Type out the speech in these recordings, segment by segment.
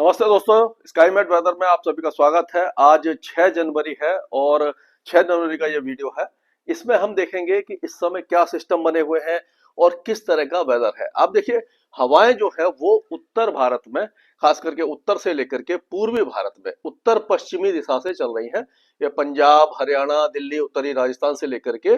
नमस्ते दोस्तों, स्काईमेट वेदर में आप सभी का स्वागत है। आज 6 जनवरी है और 6 जनवरी का ये वीडियो है। इसमें हम देखेंगे कि इस समय क्या सिस्टम बने हुए हैं और किस तरह का वेदर है। आप देखिए, हवाएं जो है वो उत्तर भारत में, खास करके उत्तर से लेकर के पूर्वी भारत में उत्तर पश्चिमी दिशा से चल रही हैं। ये पंजाब, हरियाणा, दिल्ली, उत्तरी राजस्थान से लेकर के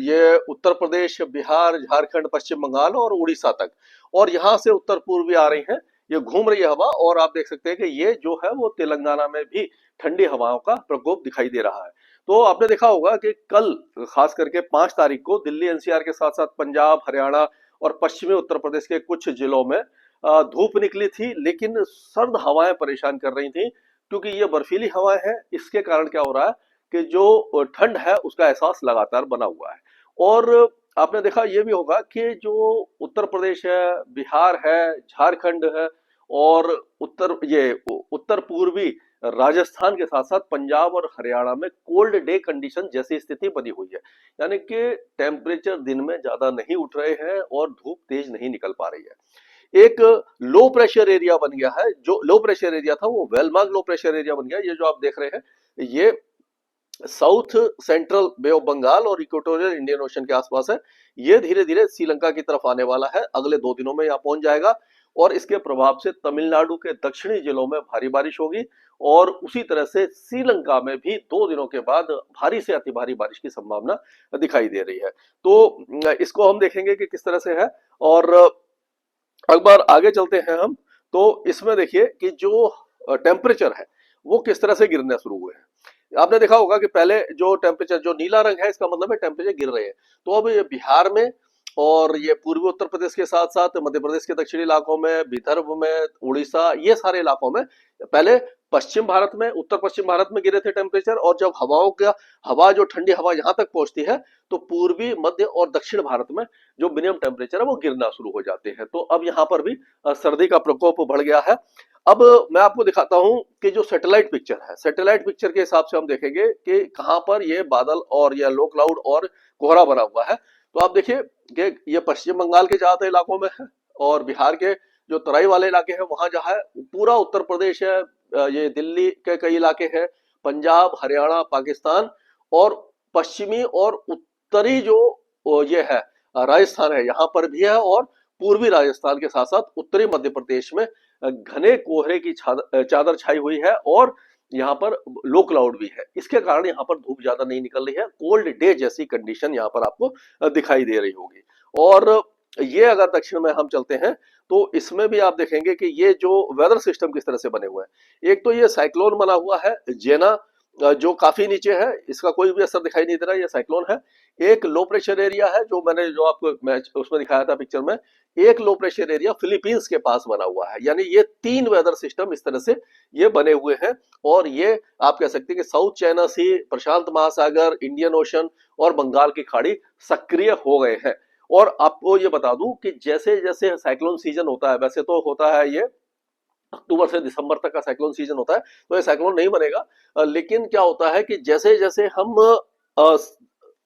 ये उत्तर प्रदेश, बिहार, झारखंड, पश्चिम बंगाल और उड़ीसा तक, और यहाँ से उत्तर पूर्वी आ रही हैं। ये घूम रही है हवा, और आप देख सकते हैं कि ये जो है वो तेलंगाना में भी ठंडी हवाओं का प्रकोप दिखाई दे रहा है। तो आपने देखा होगा कि कल, खास करके 5 तारीख को, दिल्ली एनसीआर के साथ साथ पंजाब, हरियाणा और पश्चिमी उत्तर प्रदेश के कुछ जिलों में धूप निकली थी, लेकिन सर्द हवाएं परेशान कर रही थी, क्योंकि ये बर्फीली हवाएं हैं। इसके कारण क्या हो रहा है कि जो ठंड है उसका एहसास लगातार बना हुआ है। और आपने देखा ये भी होगा कि जो उत्तर प्रदेश है, बिहार है, झारखंड है और उत्तर पूर्वी राजस्थान के साथ साथ पंजाब और हरियाणा में कोल्ड डे कंडीशन जैसी स्थिति बनी हुई है। यानी कि टेम्परेचर दिन में ज्यादा नहीं उठ रहे हैं और धूप तेज नहीं निकल पा रही है। एक लो प्रेशर एरिया बन गया है। जो लो प्रेशर एरिया था वो वेलमार्क लो प्रेशर एरिया बन गया। ये जो आप देख रहे हैं, ये south central bay of Bengal और इक्वेटोरियल इंडियन ओशन के आसपास है। ये धीरे धीरे श्रीलंका की तरफ आने वाला है, अगले 2 दिनों में यहाँ पहुंच जाएगा और इसके प्रभाव से तमिलनाडु के दक्षिणी जिलों में भारी बारिश होगी। और उसी तरह से श्रीलंका में भी 2 दिनों के बाद भारी से अति भारी बारिश की संभावना दिखाई दे रही है। तो इसको हम देखेंगे कि किस तरह से है। और एक बार आगे चलते हैं हम, तो इसमें देखिए कि जो टेम्परेचर है वो किस तरह से गिरने शुरू हुए हैं। आपने देखा होगा कि पहले जो टेम्परेचर, जो नीला रंग है, इसका मतलब है टेम्परेचर गिर रहे हैं। तो अब ये बिहार में और ये पूर्वी उत्तर प्रदेश के साथ साथ मध्य प्रदेश के दक्षिणी इलाकों में, विदर्भ में, उड़ीसा, ये सारे इलाकों में पहले पश्चिम भारत में, उत्तर पश्चिम भारत में गिरे थे टेम्परेचर। और जब हवा जो ठंडी हवा यहाँ तक पहुंचती है तो पूर्वी, मध्य और दक्षिण भारत में जो मिनिमम टेम्परेचर है वो गिरना शुरू हो जाते हैं। तो अब यहाँ पर भी सर्दी का प्रकोप बढ़ गया है। अब मैं आपको दिखाता हूं कि जो सैटेलाइट पिक्चर है, सैटेलाइट पिक्चर के हिसाब से हम देखेंगे कि कहां पर ये बादल और या लो क्लाउड और कोहरा बना हुआ है। तो आप देखिए कि ये पश्चिम बंगाल के ज्यादातर इलाकों में है और बिहार के जो तराई वाले इलाके हैं वहां जहाँ है, पूरा उत्तर प्रदेश है, ये दिल्ली के कई इलाके हैं, पंजाब, हरियाणा, पाकिस्तान और पश्चिमी और उत्तरी जो ये है राजस्थान है, यहाँ पर भी है। और पूर्वी राजस्थान के साथ साथ उत्तरी मध्य प्रदेश में घने कोहरे की चादर छाई हुई है और यहाँ पर लो क्लाउड भी है। इसके कारण यहाँ पर धूप ज्यादा नहीं निकल रही है। कोल्ड डे जैसी कंडीशन यहाँ पर आपको दिखाई दे रही होगी। और ये अगर दक्षिण में हम चलते हैं तो इसमें भी आप देखेंगे कि ये जो वेदर सिस्टम किस तरह से बने हुए हैं। एक तो ये साइक्लोन बना हुआ है जेना, जो काफी नीचे है, इसका कोई भी असर दिखाई नहीं दे रहा, ये साइक्लोन है। एक लो प्रेशर एरिया है जो आपको मैं उसमें दिखाया था पिक्चर में। एक लो प्रेशर एरिया फिलीपींस के पास बना हुआ है। यानी ये 3 वेदर सिस्टम इस तरह से ये बने हुए हैं। और ये आप कह सकते हैं कि साउथ चाइना सी, प्रशांत महासागर, इंडियन ओशन और बंगाल की खाड़ी सक्रिय हो गए हैं। और आपको ये बता दूं कि जैसे जैसे साइक्लोन सीजन होता है, वैसे तो होता है ये अक्टूबर से दिसंबर तक का साइक्लोन सीजन होता है, तो ये साइक्लोन नहीं बनेगा। लेकिन क्या होता है कि जैसे जैसे हम अ,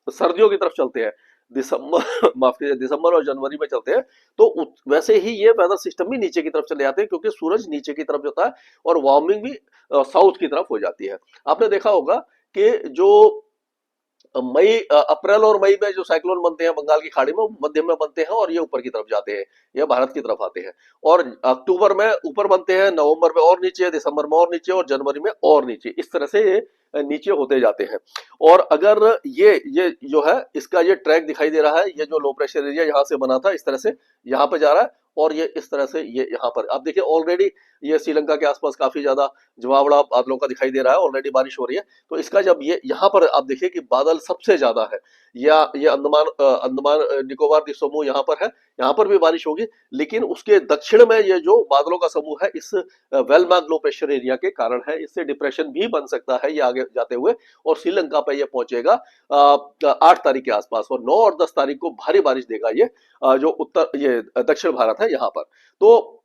सर्दियों की तरफ चलते हैं, दिसंबर माफ कीजिए, दिसंबर और जनवरी में चलते हैं, तो वैसे ही ये वेदर सिस्टम भी नीचे की तरफ चले जाते हैं, क्योंकि सूरज नीचे की तरफ जाता है और वार्मिंग भी साउथ की तरफ हो जाती है। आपने देखा होगा कि जो अप्रैल और मई में जो साइक्लोन बनते हैं बंगाल की खाड़ी में, वो मध्य में बनते हैं और ये ऊपर की तरफ जाते हैं, ये भारत की तरफ आते हैं। और अक्टूबर में ऊपर बनते हैं, नवंबर में और नीचे, दिसंबर में और नीचे और जनवरी में और नीचे, इस तरह से ये नीचे होते जाते हैं। और अगर ये जो है, इसका ये ट्रैक दिखाई दे रहा है, ये जो लो प्रेशर एरिया यहाँ से बना था, इस तरह से यहाँ पे जा रहा है और ये इस तरह से ये यहाँ पर आप देखिए ऑलरेडी ये श्रीलंका के आसपास काफी ज्यादा जमावड़ा बादलों का दिखाई दे रहा है, ऑलरेडी बारिश हो रही है। तो इसका जब ये यहाँ पर आप देखिए कि बादल सबसे ज्यादा है, या ये अंडमान निकोबार द्वीप समूह यहाँ पर है, यहाँ पर भी बारिश होगी। लेकिन उसके दक्षिण में ये जो बादलों का समूह है, इस वेलमार्क लो प्रेशर एरिया के कारण है, इससे डिप्रेशन भी बन सकता है ये आगे जाते हुए, और श्रीलंका पे ये पहुंचेगा 8 तारीख के आसपास, और 9 और 10 तारीख को भारी बारिश देगा ये जो उत्तर, ये दक्षिण भारत है यहाँ पर। तो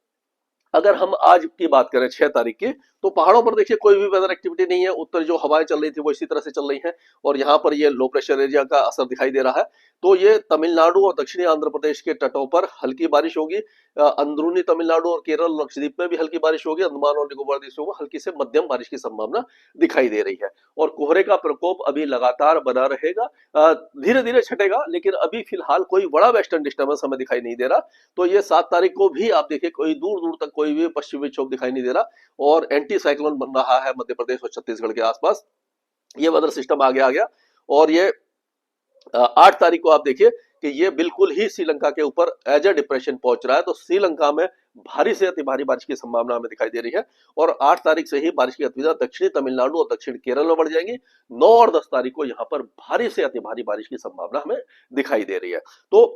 अगर हम आज की बात करें 6 तारीख की, तो पहाड़ों पर देखिए कोई भी वेदर एक्टिविटी नहीं है। उत्तर जो हवाएं चल रही थी वो इसी तरह से चल रही हैं और यहाँ पर ये लो प्रेशर एरिया का असर दिखाई दे रहा है। तो ये तमिलनाडु और दक्षिणी आंध्र प्रदेश के तटों पर हल्की बारिश होगी। अंदरूनी तमिलनाडु और केरल लक्षद्वीप में भी हल्की बारिश होगी। अंडमान और निकोबार द्वीपों में हल्की से मध्यम बारिश की संभावना दिखाई दे रही है और कोहरे का प्रकोप अभी लगातार बना रहेगा। धीरे धीरे छटेगा, लेकिन अभी फिलहाल कोई बड़ा वेस्टर्न डिस्टर्बेंस हमें दिखाई नहीं दे रहा। तो ये 7 तारीख को भी आप देखिए कोई दूर दूर तक कोई भी पश्चिमी विक्षोभ दिखाई नहीं दे रहा और एंटी साइक्लोन बन रहा है मध्य प्रदेश और छत्तीसगढ़ के आसपास। ये वेदर सिस्टम आगे आ गया और ये 8 तारीख को आप देखिए कि ये बिल्कुल ही श्रीलंका के ऊपर एज ए डिप्रेशन पहुंच रहा है। तो श्रीलंका में भारी से अति भारी बारिश की संभावना हमें दिखाई दे रही है और 8 तारीख से ही बारिश की गतिविधियां दक्षिणी तमिलनाडु और दक्षिण केरल में बढ़ जाएंगी। 9 और 10 तारीख को यहाँ पर भारी से अति भारी बारिश की संभावना हमें दिखाई दे रही है। तो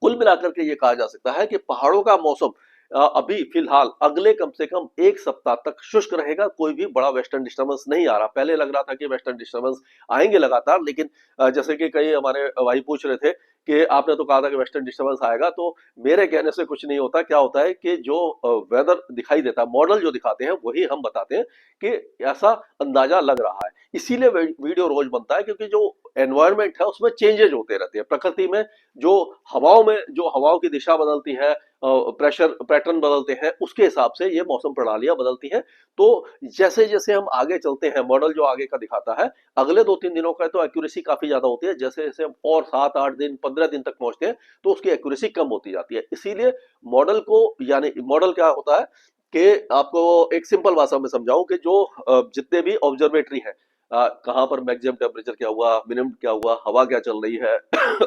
कुल मिलाकर के ये कहा जा सकता है कि पहाड़ों का मौसम अभी फिलहाल अगले कम से कम 1 सप्ताह तक शुष्क रहेगा। कोई भी बड़ा वेस्टर्न डिस्टर्बेंस नहीं आ रहा। पहले लग रहा था कि वेस्टर्न डिस्टर्बेंस आएंगे लगातार, लेकिन जैसे कि कई हमारे भाई पूछ रहे थे कि आपने तो कहा था कि वेस्टर्न डिस्टर्बेंस आएगा, तो मेरे कहने से कुछ नहीं होता। क्या होता है कि जो वेदर दिखाई देता है, मॉडल जो दिखाते हैं वही हम बताते हैं कि ऐसा अंदाजा लग रहा है। इसीलिए वीडियो रोज बनता है, क्योंकि जो एनवायरमेंट है उसमें चेंजेज होते रहते हैं। प्रकृति में जो हवाओं की दिशा बदलती है, प्रेशर पैटर्न बदलते हैं, उसके हिसाब से ये मौसम प्रणालियां बदलती हैं। तो जैसे जैसे हम आगे चलते हैं, मॉडल जो आगे का दिखाता है, अगले 2-3 दिनों का तो एक्यूरेसी काफी ज्यादा होती है। जैसे जैसे हम और 7-8 दिन 15 दिन तक पहुंचते हैं तो उसकी एक्यूरेसी कम होती जाती है। इसीलिए मॉडल को, यानी मॉडल क्या होता है कि आपको एक सिंपल भाषा में समझाऊं कि जो जितने भी ऑब्जर्वेटरी है, कहाँ पर मैक्सिमम टेम्परेचर क्या हुआ, मिनिमम क्या हुआ, हवा क्या चल रही है,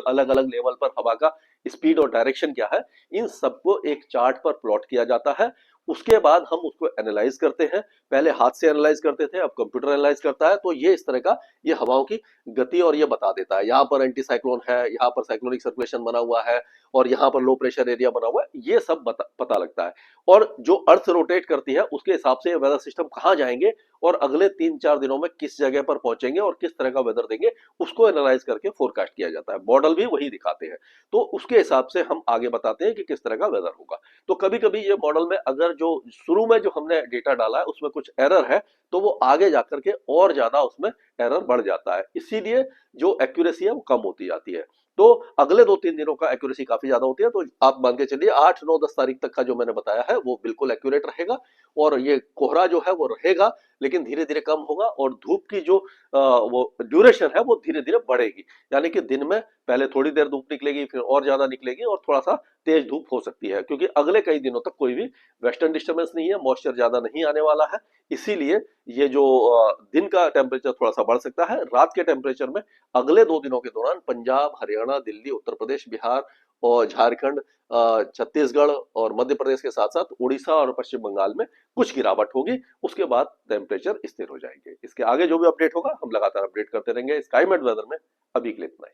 अलग अलग लेवल पर हवा का स्पीड और डायरेक्शन क्या है, इन सबको एक चार्ट पर प्लॉट किया जाता है। उसके बाद हम उसको एनालाइज करते हैं। पहले हाथ से एनालाइज करते थे, अब कंप्यूटर एनालाइज करता है। तो ये इस तरह का ये हवाओं की गति और ये बता देता है, यहाँ पर एंटी साइक्लोन है, यहाँ पर साइक्लोनिक सर्कुलेशन बना हुआ है और यहाँ पर लो प्रेशर एरिया बना हुआ है। ये सब पता लगता है और जो अर्थ रोटेट करती है उसके हिसाब से वेदर सिस्टम कहाँ जाएंगे और अगले 3-4 दिनों में किस जगह पर पहुंचेंगे और किस तरह का वेदर देंगे, उसको एनालाइज करके फोरकास्ट किया जाता है। मॉडल भी वही दिखाते हैं, तो उसके हिसाब से हम आगे बताते हैं कि किस तरह का वेदर होगा। तो कभी कभी ये मॉडल में अगर जो शुरू में जो हमने डेटा डाला है उसमें कुछ एरर है, तो वो आगे जाकर के और ज्यादा उसमें एरर बढ़ जाता है। इसीलिए जो एक्यूरेसी है वो कम होती जाती है। तो अगले 2-3 दिनों का एक्यूरेसी काफी ज्यादा होती है। तो आप मान के चलिए 8-9-10 तारीख तक का जो मैंने बताया है वो बिल्कुल एक्यूरेट रहेगा और ये कोहरा जो है वो रहेगा, लेकिन धीरे धीरे कम होगा और धूप की जो वो ड्यूरेशन है वो धीरे धीरे बढ़ेगी। यानी कि दिन में पहले थोड़ी देर धूप निकलेगी, फिर और ज्यादा निकलेगी और थोड़ा सा तेज धूप हो सकती है, क्योंकि अगले कई दिनों तक कोई भी वेस्टर्न डिस्टर्बेंस नहीं है, मॉइस्चर ज्यादा नहीं आने वाला है। इसीलिए ये जो दिन का टेम्परेचर थोड़ा सा बढ़ सकता है। रात के टेम्परेचर में अगले 2 दिनों के दौरान पंजाब, हरियाणा, दिल्ली, उत्तर प्रदेश, बिहार और झारखंड, छत्तीसगढ़ और मध्य प्रदेश के साथ साथ उड़ीसा और पश्चिम बंगाल में कुछ गिरावट होगी। उसके बाद टेम्परेचर स्थिर हो जाएंगे। इसके आगे जो भी अपडेट होगा हम लगातार अपडेट करते रहेंगे। स्काईमेट वेदर में अभी के लिए इतना ही।